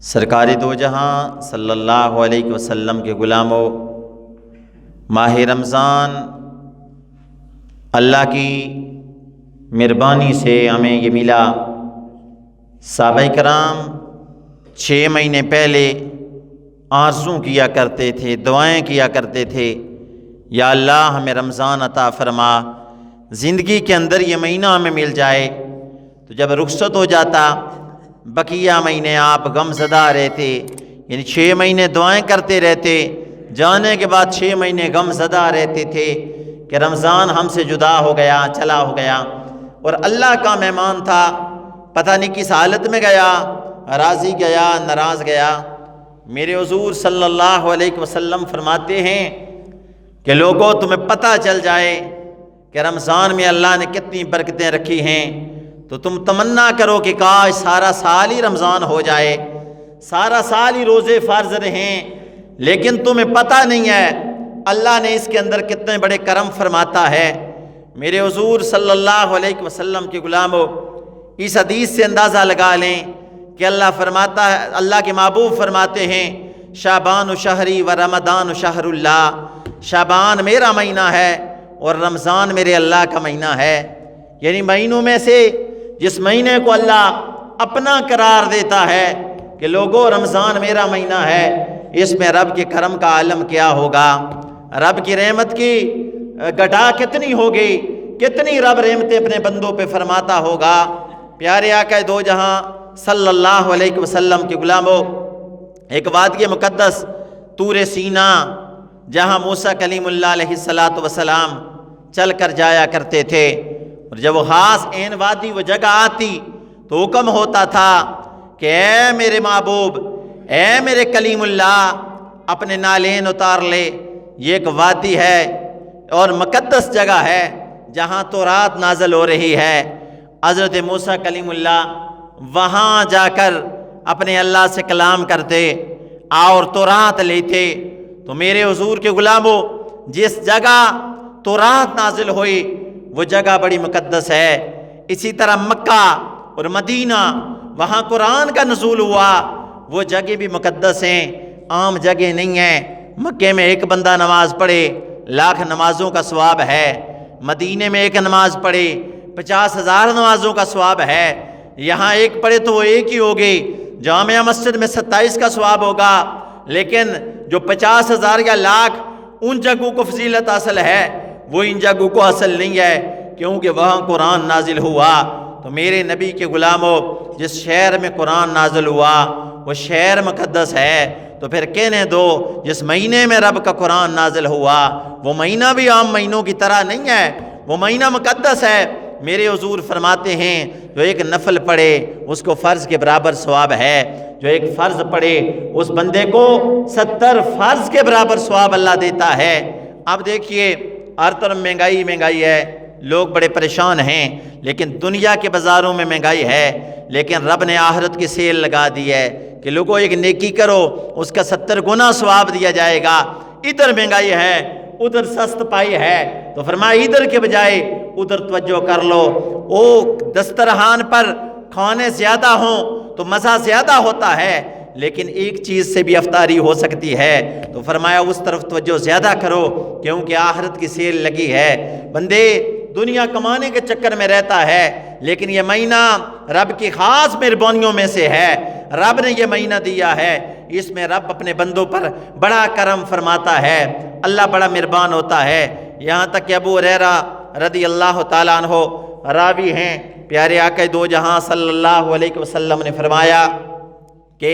سرکار دو جہاں صلی اللہ علیہ وسلم کے غلاموں، ماہ رمضان اللہ کی مہربانی سے ہمیں یہ ملا۔ صحابہ کرام 6 مہینے پہلے آرزو کیا کرتے تھے، دعائیں کیا کرتے تھے، یا اللہ ہمیں رمضان عطا فرما، زندگی کے اندر یہ مہینہ ہمیں مل جائے۔ تو جب رخصت ہو جاتا بقیہ مہینے آپ غم زدہ رہتے، یعنی 6 مہینے دعائیں کرتے رہتے، جانے کے بعد 6 مہینے غم زدہ رہتے تھے کہ رمضان ہم سے جدا ہو گیا، چلا ہو گیا۔ اور اللہ کا مہمان تھا، پتہ نہیں کس حالت میں گیا، راضی گیا ناراض گیا۔ میرے حضور صلی اللہ علیہ وسلم فرماتے ہیں کہ لوگوں تمہیں پتہ چل جائے کہ رمضان میں اللہ نے کتنی برکتیں رکھی ہیں، تو تم تمنا کرو کہ کاش سارا سال ہی رمضان ہو جائے، سارا سال ہی روزے فرض رہیں، لیکن تمہیں پتہ نہیں ہے اللہ نے اس کے اندر کتنے بڑے کرم فرماتا ہے۔ میرے حضور صلی اللہ علیہ وسلم کے غلاموں، اس حدیث سے اندازہ لگا لیں کہ اللہ فرماتا ہے، اللہ کے محبوب فرماتے ہیں شعبان شہری و رمضان شہر اللہ، شعبان میرا مہینہ ہے اور رمضان میرے اللہ کا مہینہ ہے۔ یعنی مہینوں میں سے جس مہینے کو اللہ اپنا قرار دیتا ہے کہ لوگوں رمضان میرا مہینہ ہے، اس میں رب کے کرم کا عالم کیا ہوگا، رب کی رحمت کی گٹا کتنی ہوگی، کتنی رب رحمتیں اپنے بندوں پہ فرماتا ہوگا۔ پیارے آقا دو جہاں صلی اللہ علیہ وسلم کے غلاموں، ایک وادی مقدس طور سینا جہاں موسیٰ کلیم اللہ علیہ السلام چل کر جایا کرتے تھے، اور جب وہ خاص عین وادی وہ جگہ آتی تو حکم ہوتا تھا کہ اے میرے محبوب، اے میرے کلیم اللہ، اپنے نالین اتار لے، یہ ایک وادی ہے اور مقدس جگہ ہے جہاں تورات نازل ہو رہی ہے۔ حضرت موسیٰ کلیم اللہ وہاں جا کر اپنے اللہ سے کلام کرتے اور تورات لیتے۔ تو میرے حضور کے غلاموں، جس جگہ تورات نازل ہوئی وہ جگہ بڑی مقدس ہے۔ اسی طرح مکہ اور مدینہ وہاں قرآن کا نزول ہوا، وہ جگہ بھی مقدس ہیں، عام جگہ نہیں ہیں۔ مکے میں ایک بندہ نماز پڑھے 1,00,000 نمازوں کا ثواب ہے، مدینے میں ایک نماز پڑھے 50,000 نمازوں کا ثواب ہے۔ یہاں ایک پڑھے تو وہ ایک ہی ہوگی، جامعہ مسجد میں 27 کا ثواب ہوگا، لیکن جو 50,000 یا 1,00,000 ان جگہوں کو فضیلت حاصل ہے، وہ ان جگہوں کو حاصل نہیں ہے، کیونکہ وہاں قرآن نازل ہوا۔ تو میرے نبی کے غلاموں، جس شہر میں قرآن نازل ہوا وہ شہر مقدس ہے، تو پھر کہنے دو جس مہینے میں رب کا قرآن نازل ہوا وہ مہینہ بھی عام مہینوں کی طرح نہیں ہے، وہ مہینہ مقدس ہے۔ میرے حضور فرماتے ہیں جو ایک نفل پڑھے اس کو فرض کے برابر ثواب ہے، جو ایک فرض پڑھے اس بندے کو 70 فرض کے برابر ثواب اللہ دیتا ہے۔ اب دیکھیے ہر طرف مہنگائی ہے، لوگ بڑے پریشان ہیں، لیکن دنیا کے بازاروں میں مہنگائی ہے، لیکن رب نے آخرت کی سیل لگا دی ہے کہ لوگوں ایک نیکی کرو اس کا 70 گنا ثواب دیا جائے گا۔ ادھر مہنگائی ہے، ادھر سست پائی ہے، تو فرمایا ادھر کے بجائے ادھر توجہ کر لو۔ او دسترخوان پر کھانے زیادہ ہوں تو مزہ زیادہ ہوتا ہے، لیکن ایک چیز سے بھی افطاری ہو سکتی ہے، تو فرمایا اس طرف توجہ زیادہ کرو کیونکہ آخرت کی سیل لگی ہے۔ بندے دنیا کمانے کے چکر میں رہتا ہے، لیکن یہ مہینہ رب کی خاص مہربانیوں میں سے ہے، رب نے یہ مہینہ دیا ہے، اس میں رب اپنے بندوں پر بڑا کرم فرماتا ہے، اللہ بڑا مہربان ہوتا ہے۔ یہاں تک کہ ابو ہریرہ رضی اللہ تعالیٰ عنہ راوی ہیں، پیارے آقا دو جہاں صلی اللہ علیہ وسلم نے فرمایا کہ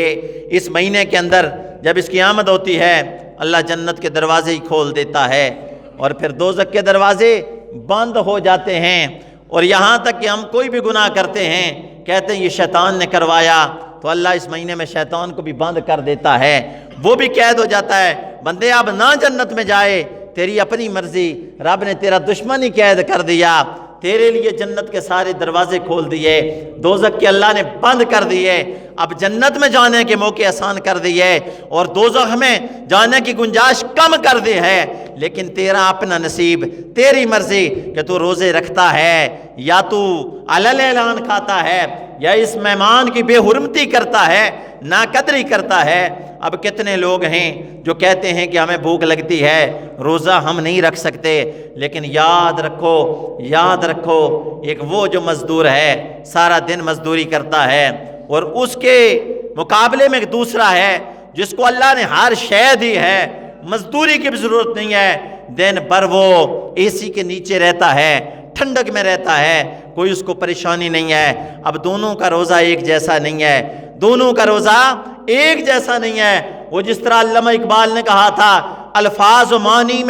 اس مہینے کے اندر جب اس کی آمد ہوتی ہے اللہ جنت کے دروازے ہی کھول دیتا ہے اور پھر دوزخ کے دروازے بند ہو جاتے ہیں، اور یہاں تک کہ ہم کوئی بھی گناہ کرتے ہیں کہتے ہیں یہ شیطان نے کروایا، تو اللہ اس مہینے میں شیطان کو بھی بند کر دیتا ہے، وہ بھی قید ہو جاتا ہے۔ بندے اب نہ جنت میں جائے، تیری اپنی مرضی، رب نے تیرا دشمن ہی قید کر دیا، تیرے لیے جنت کے سارے دروازے کھول دیے، دوزخ کے اللہ نے بند کر دیے، اب جنت میں جانے کے موقع آسان کر دیے اور دوزخ میں جانے کی گنجائش کم کر دی ہے، لیکن تیرا اپنا نصیب، تیری مرضی کہ تو روزے رکھتا ہے یا تو علل اعلان کھاتا ہے یا اس مہمان کی بے حرمتی کرتا ہے، ناقدری کرتا ہے۔ اب کتنے لوگ ہیں جو کہتے ہیں کہ ہمیں بھوک لگتی ہے، روزہ ہم نہیں رکھ سکتے، لیکن یاد رکھو ایک وہ جو مزدور ہے سارا دن مزدوری کرتا ہے اور اس کے مقابلے میں ایک دوسرا ہے جس کو اللہ نے ہر شے دی ہے، مزدوری کی بھی ضرورت نہیں ہے، دن بھر وہ اے سی کے نیچے رہتا ہے، ٹھنڈک میں رہتا ہے، کوئی اس کو پریشانی نہیں ہے۔ اب دونوں کا روزہ ایک جیسا نہیں ہے، دونوں کا روزہ ایک جیسا نہیں ہے۔ وہ جس طرح علامہ اقبال نے کہا تھا، الفاظ و معنی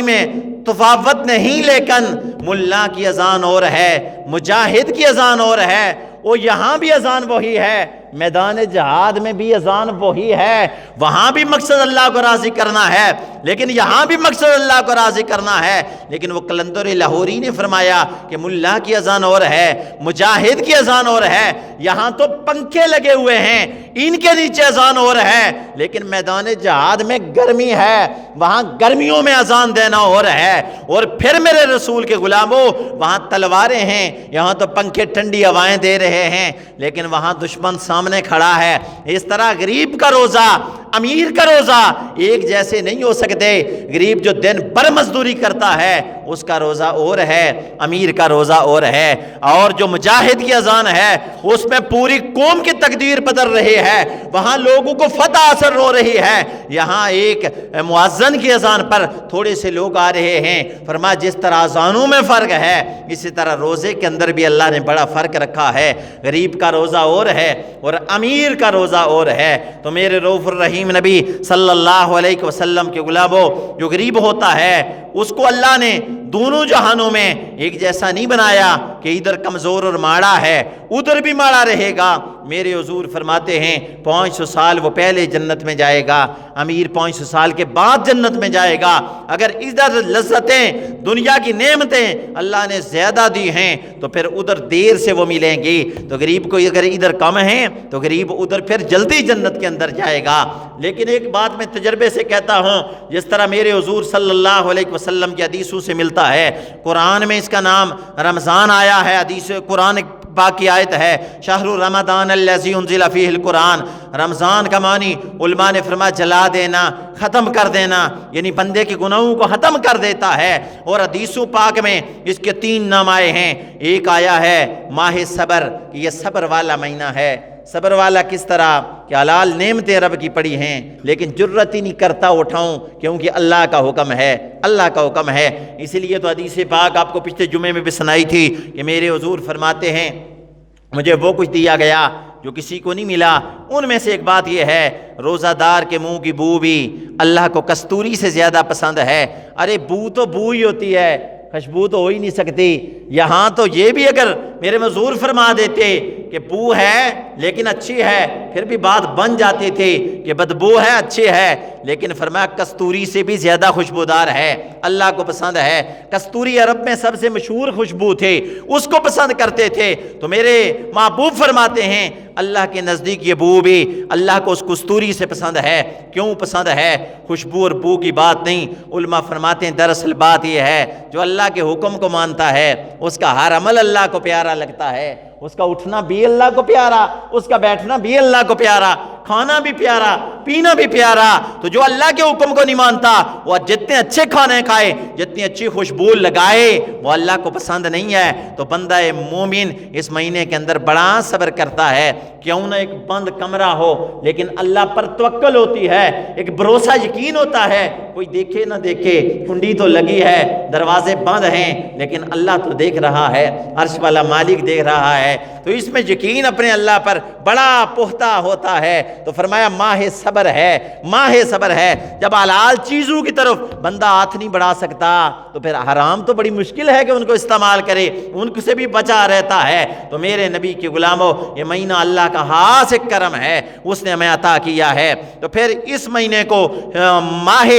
میں تفاوت نہیں، لیکن ملا کی اذان اور ہے، مجاہد کی اذان اور ہے۔ وہ یہاں بھی اذان وہی ہے، میدان جہاد میں بھی اذان وہی ہے، وہاں بھی مقصد اللہ کو راضی کرنا ہے، لیکن یہاں بھی مقصد اللہ کو راضی کرنا ہے۔ لیکن وہ قلندر لاہوری نے فرمایا کہ ملا کی اذان اور ہے، مجاہد کی اذان اور ہے، یہاں تو پنکھے لگے ہوئے ہیں، ان کے نیچے اذان اور ہے، لیکن میدان جہاد میں گرمی ہے، وہاں گرمیوں میں اذان دینا اور ہے۔ اور پھر میرے رسول کے غلاموں، وہاں تلواریں ہیں، یہاں تو پنکھے ٹھنڈی ہوائیں دے رہے ہیں، لیکن وہاں دشمن سامنے کھڑا ہے۔ اس طرح غریب کا روزہ، امیر کا روزہ ایک جیسے نہیں ہو سکتے۔ غریب جو دن بھر مزدوری کرتا ہے اس کا روزہ اور ہے، امیر کا روزہ اور ہے۔ اور جو مجاہد کی اذان ہے اس میں پوری قوم کی تقدیر بدل رہی ہے، وہاں لوگوں کو فتح حاصل ہو رہی ہے۔ یہاں ایک مؤذن کی اذان پر تھوڑے سے لوگ آ رہے ہیں۔ فرمایا جس طرح اذانوں میں فرق ہے، اسی طرح روزے کے اندر بھی اللہ نے بڑا فرق رکھا ہے۔ غریب کا روزہ اور ہے اور امیر کا روزہ اور ہے۔ تو میرے رؤوف الرحیم نبی صلی اللہ علیہ وسلم کے غلاموں، جو غریب ہوتا ہے اس کو اللہ نے دونوں جہانوں میں ایک جیسا نہیں بنایا کہ ادھر کمزور اور ماڑا ہے ادھر بھی ماڑا رہے گا۔ میرے حضور فرماتے ہیں 500 سال وہ پہلے جنت میں جائے گا، امیر 500 سال کے بعد جنت میں جائے گا۔ اگر ادھر لذتیں، دنیا کی نعمتیں اللہ نے زیادہ دی ہیں تو پھر ادھر دیر سے وہ ملیں گی۔ تو غریب کو اگر ادھر کم ہیں تو غریب ادھر پھر جلدی جنت کے اندر جائے گا۔ لیکن ایک بات میں تجربے سے کہتا ہوں، جس طرح میرے حضور صلی اللہ علیہ وسلم کی حدیثوں سے ملتا ہے، قرآن میں اس کا نام رمضان آیا ہے، حدیث قرآن پاک کی آیت ہے شہر رمضان الذی انزل فیہ القرآن۔ رمضان کا معنی علماء نے فرمایا جلا دینا، ختم کر دینا، یعنی بندے کے گناہوں کو ختم کر دیتا ہے۔ اور حدیثوں پاک میں اس کے 3 نام آئے ہیں۔ ایک آیا ہے ماہ صبر، کہ یہ صبر والا مہینہ ہے۔ صبر والا کس طرح کہ حلال نعمتیں رب کی پڑی ہیں لیکن جرت ہی نہیں کرتا اٹھاؤں، کیونکہ اللہ کا حکم ہے، اللہ کا حکم ہے۔ اسی لیے تو حدیث پاک آپ کو پچھلے جمعے میں بھی سنائی تھی کہ میرے حضور فرماتے ہیں مجھے وہ کچھ دیا گیا جو کسی کو نہیں ملا۔ ان میں سے ایک بات یہ ہے، روزہ دار کے منہ کی بو بھی اللہ کو کستوری سے زیادہ پسند ہے۔ ارے بو تو بو ہی ہوتی ہے، خوشبو تو ہو ہی نہیں سکتی۔ یہاں تو یہ بھی اگر میرے حضور فرما دیتے کہ بو ہے لیکن اچھی ہے، پھر بھی بات بن جاتی تھی کہ بدبو ہے اچھی ہے، لیکن فرمایا کستوری سے بھی زیادہ خوشبودار ہے، اللہ کو پسند ہے۔ کستوری عرب میں سب سے مشہور خوشبو تھی، اس کو پسند کرتے تھے۔ تو میرے محبوب فرماتے ہیں اللہ کے نزدیک یہ بو بھی اللہ کو اس کستوری سے پسند ہے۔ کیوں پسند ہے؟ خوشبو اور بو کی بات نہیں، علماء فرماتے ہیں دراصل بات یہ ہے جو اللہ کے حکم کو مانتا ہے اس کا ہر عمل اللہ کو پیارا لگتا ہے، اس کا اٹھنا بھی اللہ کو پیارا، اس کا بیٹھنا بھی اللہ کو پیارا، کھانا بھی پیارا، پینا بھی پیارا۔ تو جو اللہ کے حکم کو نہیں مانتا وہ جتنے اچھے کھانے کھائے، جتنی اچھی خوشبو لگائے، وہ اللہ کو پسند نہیں ہے۔ تو بندہ مومن اس مہینے کے اندر بڑا صبر کرتا ہے، کیوں نہ ایک بند کمرہ ہو لیکن اللہ پر توکل ہوتی ہے، ایک بھروسہ یقین ہوتا ہے، کوئی دیکھے نہ دیکھے، کنڈی تو لگی ہے، دروازے بند ہیں، لیکن اللہ تو دیکھ رہا ہے، عرش والا مالک دیکھ رہا ہے۔ تو اس میں یقین اپنے اللہ پر بڑا پختہ ہوتا ہے۔ تو فرمایا ماہ صبر ہے، ماہ صبر ہے۔ جب حلال چیزوں کی طرف بندہ ہاتھ نہیں بڑھا سکتا تو پھر حرام تو بڑی مشکل ہے کہ ان کو استعمال کرے، ان سے بھی بچا رہتا ہے۔ تو میرے نبی کے غلاموں، یہ مہینہ اللہ کا خاص ایک کرم ہے، اس نے ہمیں عطا کیا ہے۔ تو پھر اس مہینے کو ماہ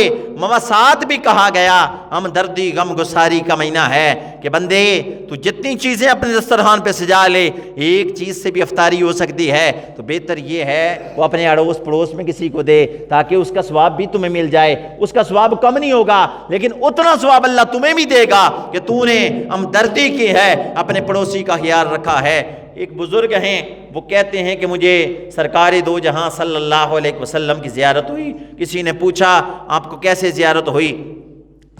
مواسات بھی کہا گیا، ہمدردی غم گساری کا مہینہ ہے، کہ بندے تو جتنی چیزیں اپنے دسترخوان پہ سجا لے، ایک چیز سے بھی افطاری ہو سکتی ہے تو بہتر یہ ہے وہ اپنے اڑوس پڑوس میں کسی کو دے، تاکہ اس کا ثواب بھی تمہیں مل جائے۔ اس کا ثواب کم نہیں ہوگا لیکن اتنا ثواب اللہ تمہیں بھی دے گا کہ تو نے ہمدردی کی ہے، اپنے پڑوسی کا خیال رکھا ہے۔ ایک بزرگ ہیں، وہ کہتے ہیں کہ مجھے سرکار دو جہاں صلی اللہ علیہ وسلم کی زیارت ہوئی۔ کسی نے پوچھا آپ کو کیسے زیارت ہوئی؟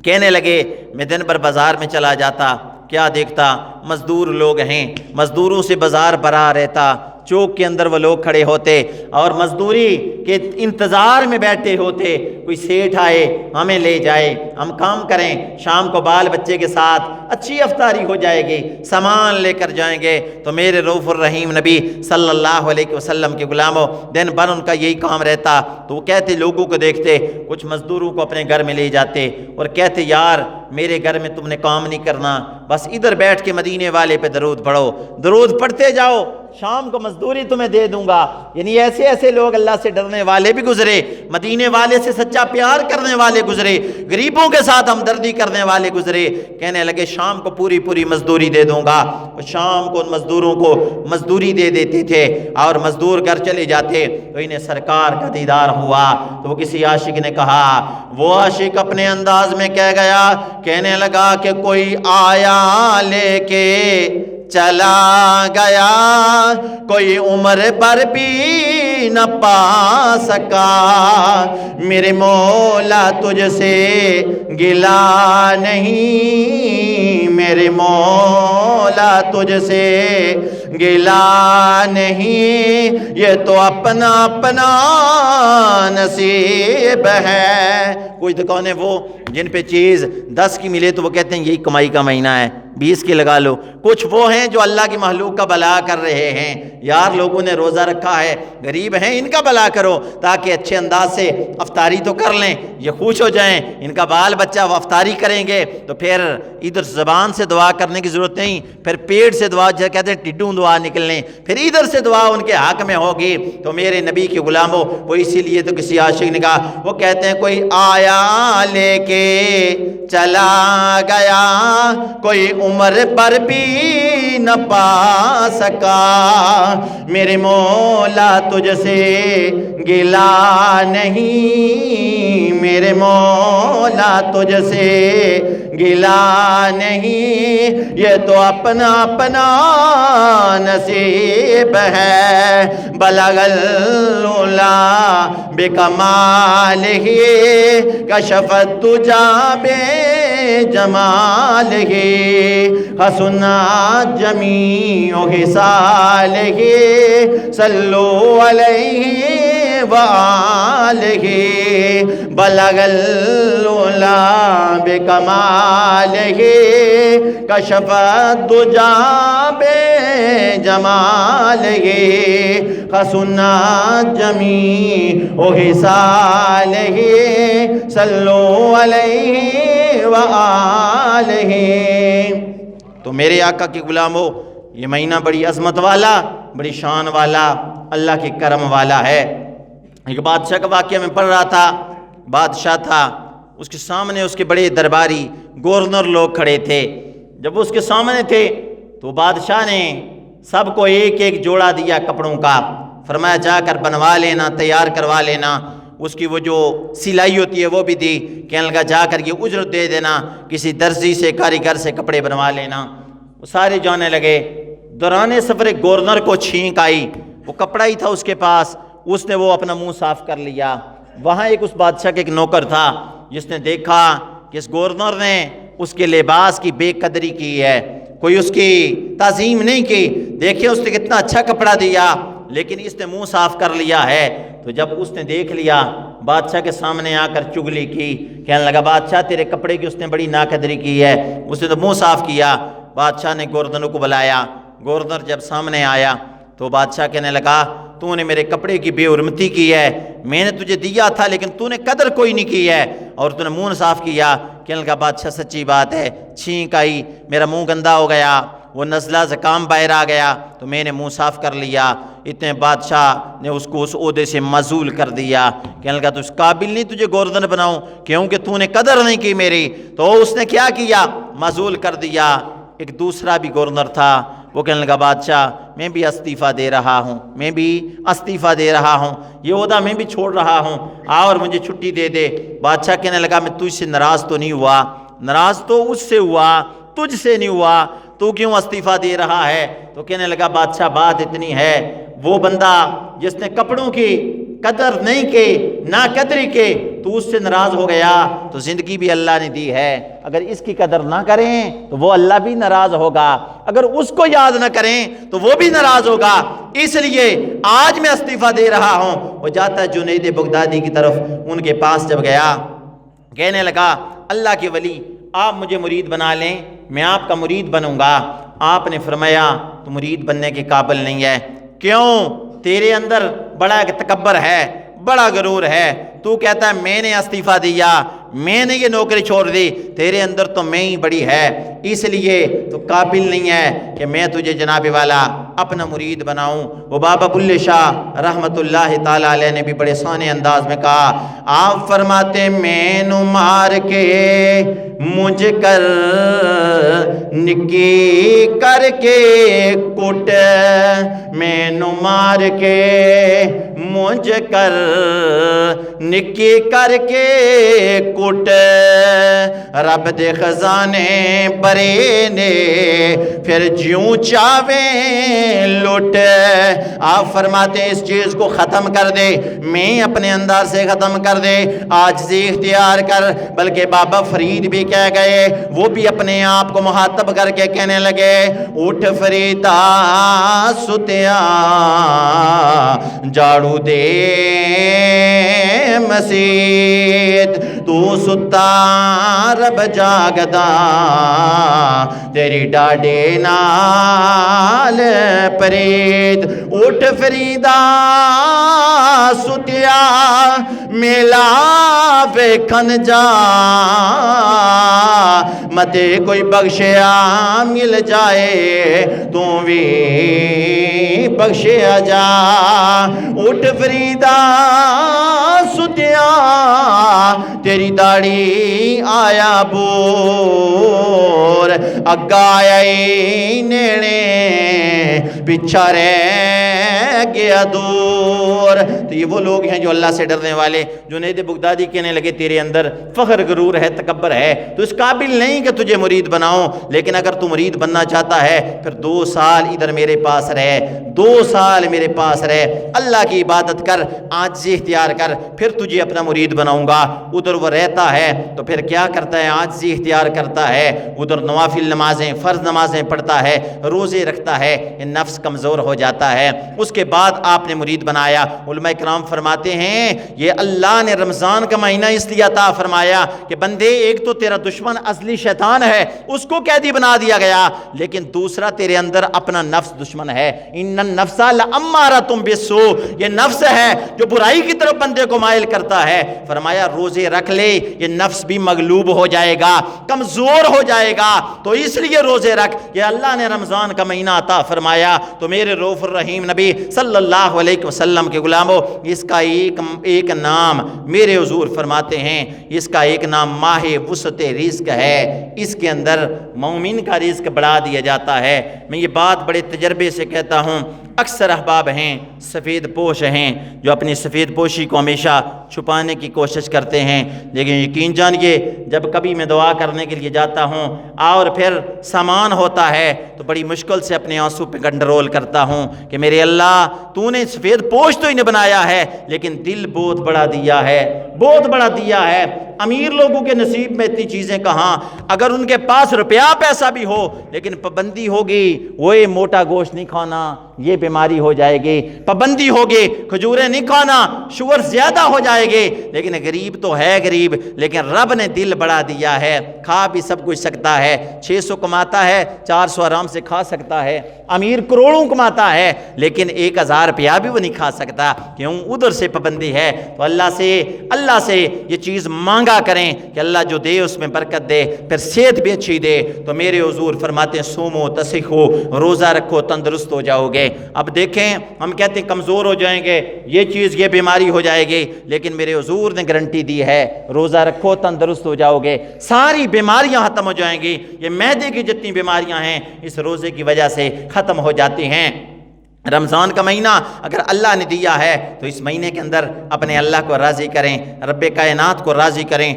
کہنے لگے میں دن بھر بازار میں چلا جاتا، کیا دیکھتا؟ مزدور لوگ ہیں، مزدوروں سے بازار بھرا رہتا، چوک کے اندر وہ لوگ کھڑے ہوتے اور مزدوری کے انتظار میں بیٹھے ہوتے، کوئی سیٹھ آئے ہمیں لے جائے، ہم کام کریں، شام کو بال بچے کے ساتھ اچھی افطاری ہو جائے گی، سامان لے کر جائیں گے۔ تو میرے رؤوف الرحیم نبی صلی اللہ علیہ وسلم کے غلاموں، دن بھر ان کا یہی کام رہتا۔ تو وہ کہتے لوگوں کو دیکھتے، کچھ مزدوروں کو اپنے گھر میں لے جاتے اور کہتے یار میرے گھر میں تم نے کام نہیں کرنا، بس ادھر بیٹھ کے مدینے والے پہ درود پڑھو، درود پڑھتے جاؤ، شام کو مزدوری تمہیں دے دوں گا۔ یعنی ایسے ایسے لوگ اللہ سے ڈرنے والے بھی گزرے، مدینے والے سے سچا پیار کرنے والے گزرے، غریبوں کے ساتھ ہمدردی کرنے والے گزرے۔ کہنے لگے شام کو پوری پوری مزدوری دے دوں گا، اور شام کو ان مزدوروں کو مزدوری دے دیتے تھے اور مزدور گھر چلے جاتے۔ تو انہیں سرکار کا دیدار ہوا تو وہ کسی عاشق نے کہا، وہ عاشق اپنے انداز میں کہہ گیا، کہنے لگا کہ کوئی آیا لے کے چلا گیا، کوئی عمر پر بھی نہ پا سکا، میرے مولا تجھ سے گلا نہیں، میرے مولا تجھ سے گلا نہیں، یہ تو اپنا اپنا نصیب ہے۔ کچھ دکان ہے وہ جن پہ چیز 10 کی ملے تو وہ کہتے ہیں یہی کمائی کا مہینہ ہے، 20 کی لگا لو۔ کچھ وہ ہیں جو اللہ کی مخلوق کا بھلا کر رہے ہیں، یار لوگوں نے روزہ رکھا ہے، غریب ہیں، ان کا بھلا کرو تاکہ اچھے انداز سے افطاری تو کر لیں، یہ خوش ہو جائیں، ان کا بال بچہ وہ افطاری کریں گے تو پھر ادھر زبان سے دعا کرنے کی ضرورت نہیں، پھر پیٹ سے دعا، جیسے کہتے ہیں ٹڈوں دعا نکلنے، پھر ادھر سے دعا ان کے حق میں ہوگی۔ تو میرے نبی کے غلاموں، وہ اسی لیے تو کسی عاشق نے کہا، وہ کہتے ہیں کوئی آیا لے کے چلا گیا، کوئی عمر پر بھی نہ پا سکا، میرے مولا تجھ سے گلا نہیں، میرے مولا تجھ سے گلا نہیں، یہ تو اپنا اپنا نصیب ہے۔ بلغ العلا بکمالہ کشف الدجا بجمالہ، حسنت جمیع خصالہ، صلوا علیہ وآلہ۔ بلغ العلا بکمالہ کشف الدجا بجمالہ، حسنت جمیع خصالہ، صلوا علیہ وآلہ۔ تو میرے آقا کے غلاموں، یہ مہینہ بڑی عظمت والا، بڑی شان والا، اللہ کے کرم والا ہے۔ ایک بادشاہ کا واقعہ میں پڑھ رہا تھا، بادشاہ تھا، اس کے سامنے اس کے بڑے درباری گورنر لوگ کھڑے تھے۔ جب وہ اس کے سامنے تھے تو بادشاہ نے سب کو ایک ایک جوڑا دیا کپڑوں کا، فرمایا جا کر بنوا لینا، تیار کروا لینا۔ اس کی وہ جو سلائی ہوتی ہے وہ بھی دی، کہنے لگا جا کر یہ اجرت دے دینا، کسی درزی سے کاریگر سے کپڑے بنوا لینا۔ وہ سارے جانے لگے۔ دوران سفر گورنر کو چھینک آئی، وہ کپڑا ہی تھا اس کے پاس، اس نے وہ اپنا منہ صاف کر لیا۔ وہاں ایک اس بادشاہ کے ایک نوکر تھا جس نے دیکھا کہ اس گورنر نے اس کے لباس کی بے قدری کی ہے، کوئی اس کی تعظیم نہیں کی، دیکھیں اس نے کتنا اچھا کپڑا دیا لیکن اس نے منہ صاف کر لیا ہے۔ تو جب اس نے دیکھ لیا، بادشاہ کے سامنے آ کر چگلی کی، کہنے لگا بادشاہ تیرے کپڑے کی اس نے بڑی ناقدری کی ہے، اس نے تو منہ صاف کیا۔ بادشاہ نے گورنر کو بلایا، گورنر جب سامنے آیا تو بادشاہ کہنے لگا تو نے میرے کپڑے کی بے حرمتی کی ہے، میں نے تجھے دیا تھا لیکن تو نے قدر کوئی نہیں کی ہے اور تو نے منہ صاف کیا۔ کہنے لگا بادشاہ سچی بات ہے، چھینک آئی، میرا منہ گندا ہو گیا، وہ نزلہ زکام باہر آ گیا تو میں نے منہ صاف کر لیا۔ اتنے بادشاہ نے اس کو اس عہدے سے معزول کر دیا، کہنے لگا تو اس قابل نہیں تجھے گورنر بناؤں کیونکہ تو نے قدر نہیں کی میری۔ تو اس نے کیا کیا؟ معزول کر دیا۔ ایک دوسرا بھی گورنر تھا، وہ کہنے لگا بادشاہ میں بھی استعفیٰ دے رہا ہوں، میں بھی استعفیٰ دے رہا ہوں، یہ عہدہ میں بھی چھوڑ رہا ہوں، اور مجھے چھٹی دے دے۔ بادشاہ کہنے لگا میں تجھ سے ناراض تو نہیں ہوا، ناراض تو اس سے ہوا، تجھ سے نہیں ہوا، تو کیوں استعفیٰ دے رہا ہے؟ تو کہنے لگا بادشاہ بات اتنی ہے، وہ بندہ جس نے کپڑوں کی قدر نہیں کی، نا قدری کی، تو اس سے ناراض ہو گیا، تو زندگی بھی اللہ نے دی ہے، اگر اس کی قدر نہ کریں تو وہ اللہ بھی ناراض ہوگا، اگر اس کو یاد نہ کریں تو وہ بھی ناراض ہوگا، اس لیے آج میں استعفیٰ دے رہا ہوں۔ وہ جاتا ہے جنید بغدادی کی طرف، ان کے پاس جب گیا کہنے لگا اللہ کے ولی آپ مجھے مرید بنا لیں، میں آپ کا مرید بنوں گا۔ آپ نے فرمایا تو مرید بننے کے قابل نہیں ہے، کیوں؟ تیرے اندر بڑا ایک تکبر ہے، بڑا غرور ہے، تو کہتا ہے میں نے استعفیٰ دیا، میں نے یہ نوکری چھوڑ دی، تیرے اندر تو میں ہی بڑی ہے، اس لیے تو قابل نہیں ہے کہ میں تجھے جناب والا اپنا مرید بناؤں۔ وہ بابا بلے شاہ رحمت اللہ تعالیٰ علیہ نے بھی بڑے سانے انداز میں کہا، آپ فرماتے میں نو مار کے مجھ کر نکی کر کے کٹ، میں نو مار کے مجھ کر نکی کر کے کٹ، رب دے خزانے برے نے پھر جیوں چاویں لٹ۔ آپ فرماتے ہیں اس چیز کو ختم کر دے، میں اپنے اندر سے ختم کر دے، عاجزی اختیار کر۔ بلکہ بابا فرید بھی کہہ گئے، وہ بھی اپنے آپ کو مخاطب کر کے کہنے لگے، اٹھ فریدا ستیا جاڑو دے مسیت، تو ستا رب جاگدا تیری ڈاڈے نال پرید۔ اٹھ فریدا ستیا میلا ویکھن جا، متے کوئی بخشیا مل جائے تو بھی بخشیا جا۔ اٹھ فریدا ستیا تیری داڑھی آیا بور، اگا آیا نیڑے پیچھا رہ گیا دور۔ تو یہ وہ لوگ ہیں جو اللہ سے ڈرنے والے۔ جنید بغدادی کہنے لگے تیرے اندر فخر غرور ہے، تکبر ہے، تو اس قابل نہیں کہ تجھے مرید بناؤں، لیکن اگر تو مرید بننا چاہتا ہے پھر 2 سال ادھر میرے پاس رہے، 2 سال میرے پاس رہے، اللہ کی عبادت کر، عاجزی اختیار کر، پھر تجھے اپنا مرید بناؤں گا۔ ادھر وہ رہتا ہے تو پھر کیا کرتا ہے؟ عاجزی اختیار کرتا ہے، ادھر نوافل نمازیں، فرض نمازیں پڑھتا ہے، روزے رکھتا ہے، نفس کمزور ہو جاتا ہے۔ اس کے بعد آپ نے مرید بنایا۔ علماء کرام فرماتے ہیں یہ اللہ نے رمضان کا مہینہ اس لیے عطا فرمایا کہ بندے ایک تو تیرا دشمن ازلی شیطان ہے، اس کو قیدی بنا دیا گیا، لیکن دوسرا تیرے اندر اپنا نفس دشمن ہے۔ ان النفس لامارۃ بالسوء، یہ نفس ہے جو برائی کی طرف بندے کو مائل کرتا ہے۔ فرمایا روزے رکھ لے، یہ نفس بھی مغلوب ہو جائے گا، کمزور ہو جائے گا، تو اس لیے روزے رکھ۔ یہ اللہ نے رمضان کا مہینہ عطا فرمایا۔ تو میرے رؤوف الرحیم نبی صلی اللہ علیہ وسلم کے غلاموں، اس کا ایک نام میرے حضور فرماتے ہیں، اس کا ایک نام ماہ وسط رزق ہے۔ اس کے اندر مومن کا رزق بڑھا دیا جاتا ہے۔ میں یہ بات بڑے تجربے سے کہتا ہوں، اکثر احباب ہیں سفید پوش ہیں جو اپنی سفید پوشی کو ہمیشہ چھپانے کی کوشش کرتے ہیں، لیکن یقین جانیے جب کبھی میں دعا کرنے کے لیے جاتا ہوں اور پھر سامان ہوتا ہے تو بڑی مشکل سے اپنے آنسو پہ کنٹرول کرتا ہوں کہ میرے اللہ تو نے سفید پوش تو انہیں بنایا ہے لیکن دل بہت بڑا دیا ہے، بہت بڑا دیا ہے۔ امیر لوگوں کے نصیب میں اتنی چیزیں کہاں، اگر ان کے پاس روپیہ پیسہ بھی ہو لیکن پابندی ہوگی، وہ موٹا گوشت نہیں کھانا، یہ بیماری ہو جائے گی، پابندی ہوگی کھجوریں نہیں کھانا، شوگر زیادہ ہو جائے جائے گے، لیکن غریب تو ہے غریب، لیکن رب نے دل بڑا دیا ہے، کھا بھی سب کچھ سکتا ہے، 600 کماتا ہے 400 آرام سے کھا سکتا ہے، امیر کروڑوں کماتا ہے لیکن 1000 روپیہ بھی وہ نہیں کھا سکتا، کیوں؟ ادھر سے پابندی ہے۔ تو اللہ سے یہ چیز مانگا کریں کہ اللہ جو دے اس میں برکت دے، پھر صحت بھی اچھی دے۔ تو میرے حضور فرماتے ہیں سومو تصحو، روزہ رکھو تندرست ہو جاؤ گے۔ اب دیکھیں ہم کہتے ہیں کمزور ہو جائیں گے، یہ بیماری ہو جائے گی، لیکن میرے حضور نے گارنٹی دی ہے روزہ رکھو تندرست ہو جاؤ گے، ساری بیماریاں ختم ہو جائیں گی۔ یہ معدے کی جتنی بیماریاں ہیں اس روزے کی وجہ سے ختم ہو جاتی ہیں۔ رمضان کا مہینہ اگر اللہ نے دیا ہے تو اس مہینے کے اندر اپنے اللہ کو راضی کریں، رب کائنات کو راضی کریں۔